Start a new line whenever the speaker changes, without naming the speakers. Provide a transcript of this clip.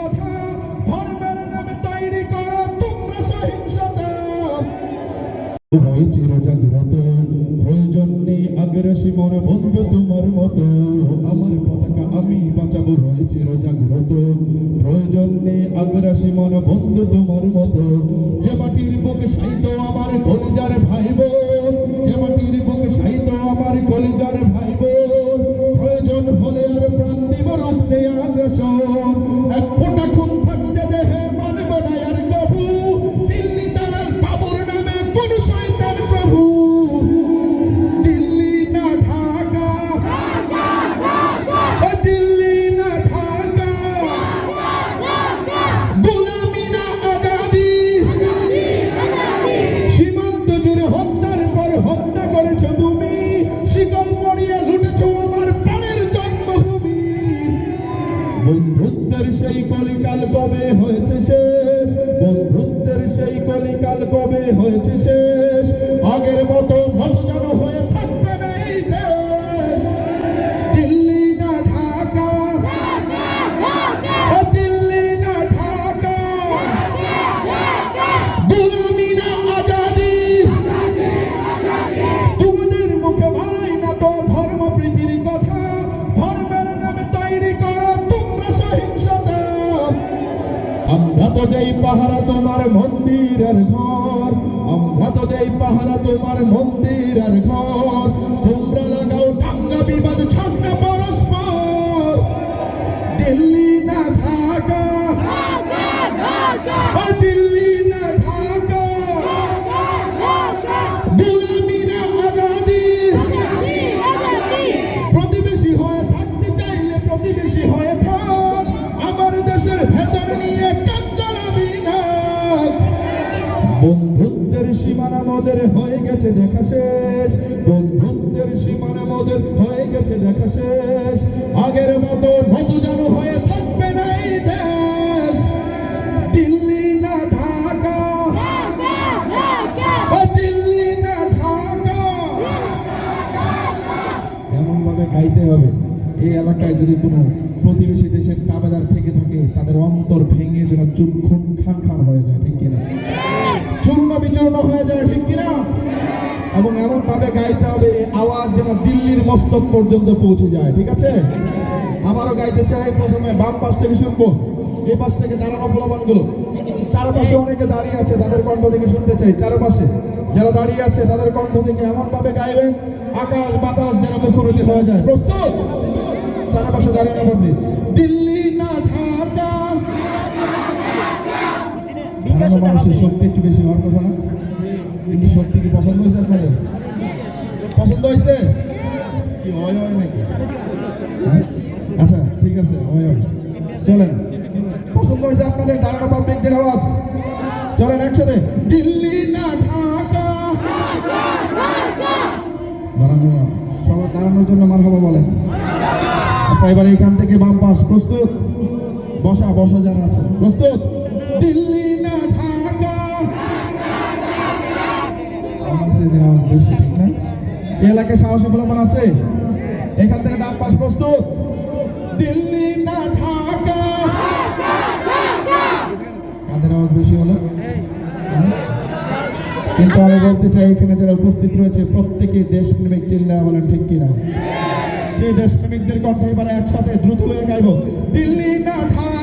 কথা, ধর্মের নামে তৈরি করো তোমরা সহিংসতা। হয়েছে জাগ্রত, প্রয়োজন নেই আগ্রাসী মন বন্ধু তোমার মতো। আমার পতাকা আমি বাঁচাবো, হয়েছে জাগ্রত, প্রয়োজন নেই আগ্রাসী মন বন্ধু তোমার মতো। যে মাটির বুকে সাইতো আমার কলিজার ভাই বোন, যে মাটির বুকে সাইতো আমার কলিজার ভাই বোন, প্রয়োজন হলে আর প্রাণ দিব রুখতে আগ্রাসন। এক ফোঁটা খুন থাকতে দেহে মানব না আর কভু, দিল্লি দালাল বাবুর নামে কোন শয়তান প্রভু। দিল্লি না ঢাকা, দিল্লি না ঢাকা, গোলামি না আজাদি। সীমান্ত জুড়ে হত্যার পর হত্যা করেছো তুমি, শিকল পরিয়ে লুটেছো আমার প্রাণের জন্মভূমি। বন্ধুত্বের সেই কলিকাল কবে হয়েছে শেষ, বন্ধুত্বের সেই কলিকাল কবে হয়েছে শেষ। আগের মতো নতজানু হয়ে থাকবে না এই দেশ। দিল্লি না ঢাকা, দিল্লি না ঢাকা, গোলামি না আজাদি। তোমাদের মুখে বাড়াই না তো ধর্ম প্রীতির কথা, ধর্মের নামে তৈরি করো তোমরা সহিংসতা। আমরা তো দেই পাহারা তোমার মন্দির আর ঘর, আমরা তো দেই পাহারা তোমার মন্দির আর ঘর। তোমরা লাগাও দাঙ্গা বিবাদ ঝগড়া পরস্পর। দিল্লি না ঢাকা, দিল্লি না ঢাকা, গোলামি না আজাদি। প্রতিবেশী হয়ে থাকতে চাইলে প্রতিবেশী হয়ে থাক, আমার দেশের ভেতর নিয়ে কাঙ্গালামি না। বন্ধুত্বের সীমানা মোদের হয়ে গেছে দেখা শেষ, বন্ধুত্বের সীমানা মোদের হয়ে গেছে দেখা শেষ। আগের মতো নতজানু হয়ে থাকবে না এই দেশ। দিল্লি না ঢাকা, দিল্লি না ঢাকা। এমন ভাবে গাইতে হবে এই এলাকায় যদি কোনো প্রতিবেশী দেশের তাবেদার থেকে থাকে, তাদের অন্তর ভেঙে যেন চুন খুন খান খান হয়ে যায়, ঠিক কিনা? চূর্ণ বিচূর্ণ হয়ে যায়, ঠিক কিনা? এবং এমন ভাবে গাইতে হবে এই আওয়াজ যেন দিল্লির মস্তক পর্যন্ত পৌঁছে যায়, ঠিক আছে? আবারও গাইতে চাই, প্রথমে বাম পাশ থেকে শুনবো, এই পাশ থেকে দাঁড়ানো পোলাপানগুলো। চারপাশে অনেকে দাঁড়িয়ে আছে, তাদের কণ্ঠ থেকে শুনতে চাই। চারপাশে যারা দাঁড়িয়ে আছে তাদের কণ্ঠ থেকে এমন ভাবে গাইবেন আকাশ বাতাস যেন মুখরিত হয়ে যায়। প্রস্তুত? চারপাশে দাঁড়িয়ে না পারবে। দিল্লি না ঢাকা। মানুষের শক্তি একটু বেশি হওয়ার কথা না, কিন্তু শক্তি কি পছন্দ হয়েছে আপনাদের? পছন্দ হয়েছে কি? হয় হয় নাকি? আচ্ছা ঠিক আছে, হয় হয়। চলেন, পছন্দ হয়েছে আপনাদের দাঁড়ানো পাবলিকদের আওয়াজ? চলেন একসাথে। দিল্লি না ঢাকা। দাঁড়ানো, সবাই দাঁড়ানোর জন্য মারহাবা বলেন। আচ্ছা এবার এইখান থেকে বাম পাশ। প্রস্তুত? বসা বসা যারা আছে প্রস্তুত? দিল্লি না ঢাকা। বেশি ঠিক না? এই এলাকায় সাহসী পোলাপান আছে? এখান থেকে ডান পাশ। প্রস্তুত? দিল্লি না ঢাকা। কাদের আওয়াজ বেশি হলো? কিন্তু আমি বলতে চাই এখানে যারা উপস্থিত রয়েছে প্রত্যেকে দেশপ্রেমিক, চিল্লা বলেন ঠিক কিনা? সেই দেশপ্রেমিকদের কথা এবার একসাথে দ্রুত হয়ে গাইব। দিল্লি না ঢাকা।